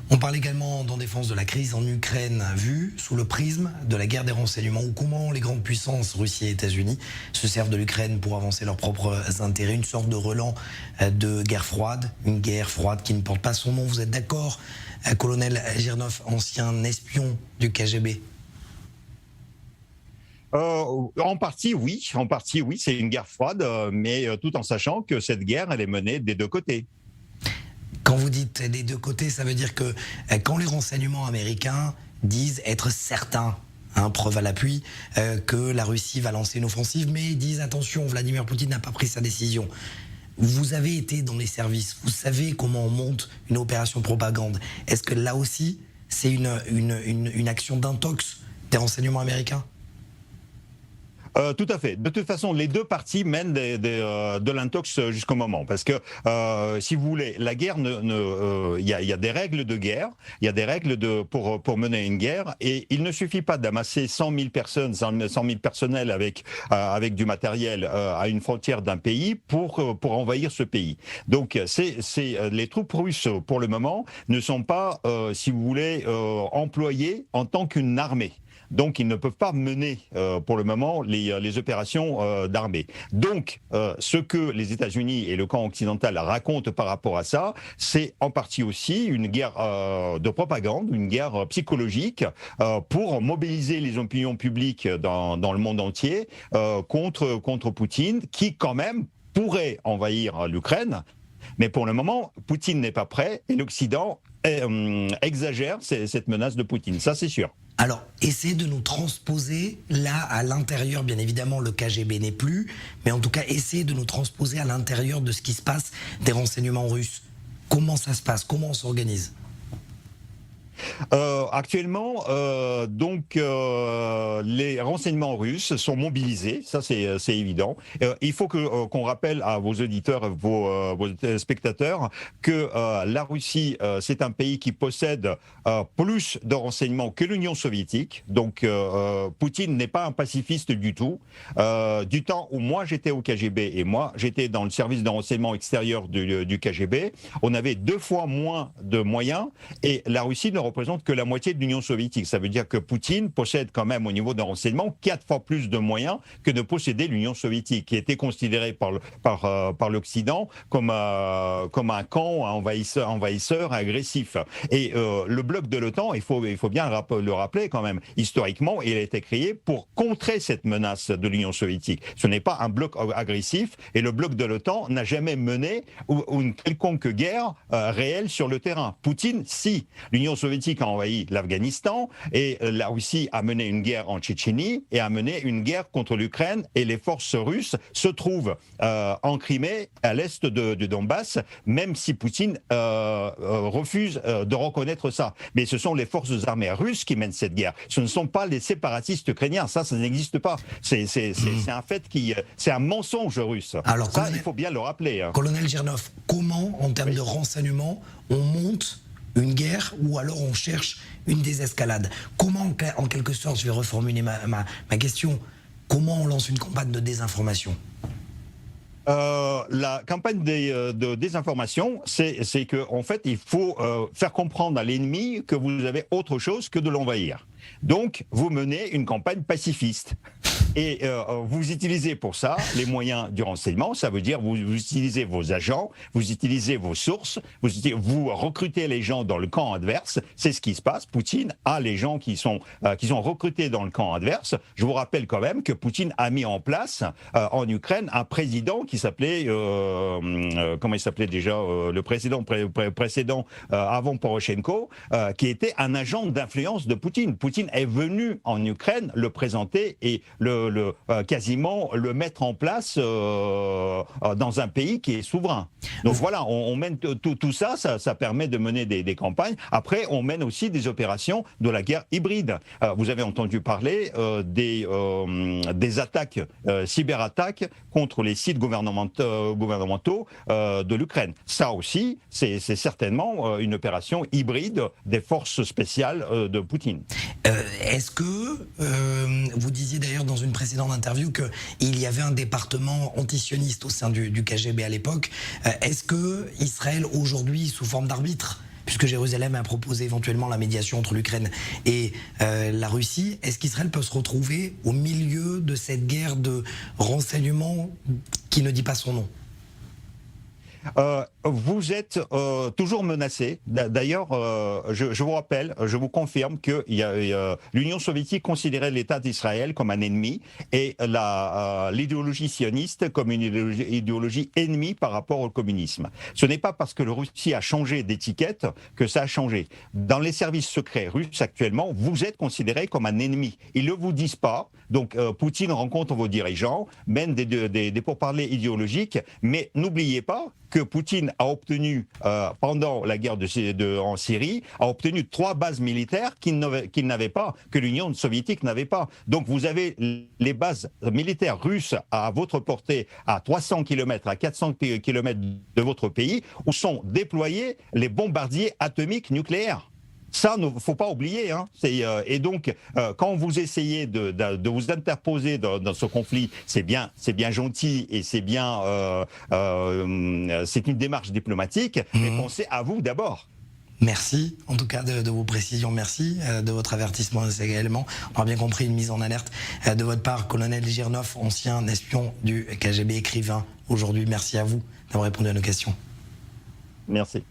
On parle également d'en défense de la crise en Ukraine, vue sous le prisme de la guerre des renseignements, ou comment les grandes puissances, Russie et États-Unis, se servent de l'Ukraine pour avancer leurs propres intérêts. Une sorte de relan de guerre froide, une guerre froide qui ne porte pas son nom. Vous êtes d'accord, colonel Girnov, ancien espion du KGB? En partie, oui. En partie, oui. C'est une guerre froide, mais tout en sachant que cette guerre, elle est menée des deux côtés. Quand vous dites des deux côtés, ça veut dire que quand les renseignements américains disent être certains, preuve à l'appui, que la Russie va lancer une offensive, mais ils disent attention, Vladimir Poutine n'a pas pris sa décision. Vous avez été dans les services, vous savez comment on monte une opération de propagande. Est-ce que là aussi, c'est une action d'intox des renseignements américains ? Tout à fait. De toute façon, les deux parties mènent de l'intox jusqu'au moment. Parce que, si vous voulez, la guerre, il y a des règles de guerre, il y a des règles pour mener une guerre, et il ne suffit pas d'amasser 100 000 personnes, 100 000 personnels avec du matériel à une frontière d'un pays pour envahir ce pays. Donc, les troupes russes, pour le moment, ne sont pas, si vous voulez, employées en tant qu'une armée. Donc, ils ne peuvent pas mener, pour le moment, les opérations d'armée. Donc, ce que les États-Unis et le camp occidental racontent par rapport à ça, c'est en partie aussi une guerre de propagande, une guerre psychologique pour mobiliser les opinions publiques dans le monde entier contre Poutine, qui quand même pourrait envahir l'Ukraine. Mais pour le moment, Poutine n'est pas prêt et l'Occident exagère cette menace de Poutine, ça c'est sûr. Alors, essayez de nous transposer là à l'intérieur, bien évidemment le KGB n'est plus, mais en tout cas essayez de nous transposer à l'intérieur de ce qui se passe des renseignements russes. Comment ça se passe? Comment on s'organise? Actuellement, les renseignements russes sont mobilisés, ça c'est évident. Il faut qu'on rappelle à vos auditeurs, vos spectateurs, que la Russie, c'est un pays qui possède plus de renseignements que l'Union soviétique. Donc, Poutine n'est pas un pacifiste du tout. Du temps où moi j'étais au KGB et moi j'étais dans le service de renseignement extérieur du KGB, on avait 2 fois moins de moyens et la Russie ne représente que la moitié de l'Union soviétique. Ça veut dire que Poutine possède quand même au niveau de renseignement 4 fois plus de moyens que ne possédait l'Union soviétique, qui était considérée par l'Occident comme un camp envahisseur agressif. Et le bloc de l'OTAN, il faut bien le rappeler quand même, historiquement, il a été créé pour contrer cette menace de l'Union soviétique. Ce n'est pas un bloc agressif et le bloc de l'OTAN n'a jamais mené une quelconque guerre réelle sur le terrain. Poutine, si. L'Union soviétique a envahi l'Afghanistan et la Russie a mené une guerre en Tchétchénie et a mené une guerre contre l'Ukraine et les forces russes se trouvent en Crimée, à l'est du Donbass, même si Poutine refuse de reconnaître ça. Mais ce sont les forces armées russes qui mènent cette guerre. Ce ne sont pas les séparatistes ukrainiens. Ça n'existe pas. C'est un fait c'est un mensonge russe. Alors, ça, il faut bien le rappeler. Colonel Girnov, comment, en termes de renseignement, on monte une guerre ou alors on cherche une désescalade? Comment, en quelque sorte, je vais reformuler ma question, comment on lance une campagne de désinformation? La campagne de désinformation, c'est que en fait, il faut faire comprendre à l'ennemi que vous avez autre chose que de l'envahir. Donc, vous menez une campagne pacifiste. Et vous utilisez pour ça les moyens du renseignement, ça veut dire vous utilisez vos agents, vous utilisez vos sources, vous recrutez les gens dans le camp adverse, c'est ce qui se passe. Poutine a les gens qui sont recrutés dans le camp adverse. Je vous rappelle quand même que Poutine a mis en place en Ukraine un président qui s'appelait, comment il s'appelait déjà, le précédent avant Poroshenko, qui était un agent d'influence de Poutine. Poutine est venu en Ukraine le présenter et quasiment le mettre en place dans un pays qui est souverain. Donc voilà, on mène tout ça, ça permet de mener des campagnes. Après, on mène aussi des opérations de la guerre hybride. Vous avez entendu parler des attaques, cyberattaques contre les sites gouvernementaux de l'Ukraine. Ça aussi, c'est certainement une opération hybride des forces spéciales de Poutine. Est-ce que, vous disiez d'ailleurs dans une précédente interview qu'il y avait un département antisioniste au sein du KGB à l'époque, est-ce que Israël aujourd'hui, sous forme d'arbitre, puisque Jérusalem a proposé éventuellement la médiation entre l'Ukraine et la Russie, est-ce qu'Israël peut se retrouver au milieu de cette guerre de renseignement qui ne dit pas son nom? Vous êtes toujours menacé. D'ailleurs, je vous rappelle, je vous confirme que l'Union soviétique considérait l'État d'Israël comme un ennemi et l'idéologie sioniste comme une idéologie ennemie par rapport au communisme. Ce n'est pas parce que la Russie a changé d'étiquette que ça a changé. Dans les services secrets russes actuellement, vous êtes considéré comme un ennemi. Ils ne vous disent pas. Donc Poutine rencontre vos dirigeants, mène des pourparlers idéologiques, mais n'oubliez pas que Poutine a obtenu, pendant la guerre en Syrie, a obtenu 3 bases militaires qu'il n'avait pas, que l'Union soviétique n'avait pas. Donc vous avez les bases militaires russes à votre portée, à 300 km, à 400 km de votre pays, où sont déployés les bombardiers atomiques nucléaires. Ça, il ne faut pas oublier. Hein. Et donc, quand vous essayez de vous interposer dans ce conflit, c'est bien gentil et c'est une démarche diplomatique, mais pensez à vous d'abord. Merci, en tout cas, de vos précisions. Merci de votre avertissement également. On a bien compris une mise en alerte de votre part, colonel Girnov, ancien espion du KGB, écrivain aujourd'hui. Merci à vous d'avoir répondu à nos questions. Merci.